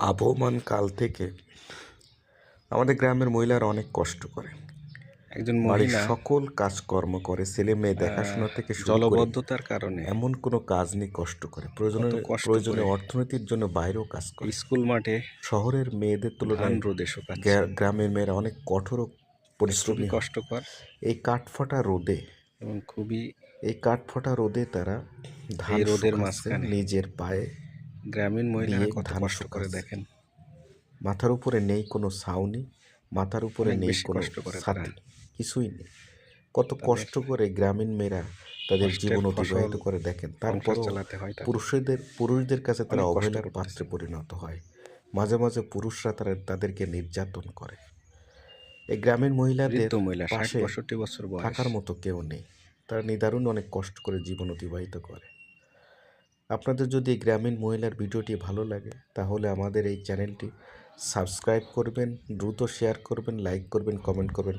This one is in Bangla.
আবহমান কাল থেকে আমাদের গ্রামের মহিলারা অনেক কষ্ট করে। একজন বাড়ির মহিলা সকল কাজকর্ম করে, ছেলে মেয়ে দেখাশোনা থেকে শুরু করে জলবদ্ধতার কারণে এমন কোনো কাজ নেই কষ্ট করে। কত কষ্ট প্রয়োজনে করে অর্থনীতির জন্য বাইরেও কাজ করে। স্কুল মাঠে শহরের মেয়েদের ধান তুলনায় রোদে শুকাচ্ছে। গ্রামের মেয়েরা অনেক কঠোর ও এটা খুবই পরিশ্রমী হয়। কষ্টকর এই কাঠফাটা রোদে এবং খুবই তারা ধান এই রোদের শুকাচ্ছে মাঝখানে নিজের পায়ে গ্রামীণ মহিলারা দিয়ে। কত ধান কষ্ট করে শুকাচ্ছে, দেখেন। মাথার উপরে নেই কোনো ছাউনি, মাথার উপরে অনেক নেই বেশি কোনো কষ্ট করে তারা। ছাতি, কিছুই নেই। কত তাদের কষ্ট করে গ্রামীণ মেয়েরা তাদের কষ্টের জীবন ফসল অতিবাহিত করে দেখেন। সংসার তারপরও চালাতে হয় তাদের। পুরুষদের কাছে তারা অনেক কষ্ট অবহেলার করতেছে। পাত্রে পরিণত হয়। মাঝে মাঝে পুরুষরা তাদেরকে নির্যাতন করে। এই গ্রামীণ মহিলাদের বৃদ্ধ মহিলা, পাশে ৬০-৬২ বছর বয়স। থাকার মতো কেউ নেই। তারা নিদারুণ অনেক কষ্ট করে জীবন অতিবাহিত করে। আপনাদের যদি এই গ্রামীণ মহিলার ভিডিওটি ভালো লাগে তাহলে আমাদের এই চ্যানেলটি সাবস্ক্রাইব করবেন, দ্রুত শেয়ার করবেন, লাইক করবেন, কমেন্ট করবেন।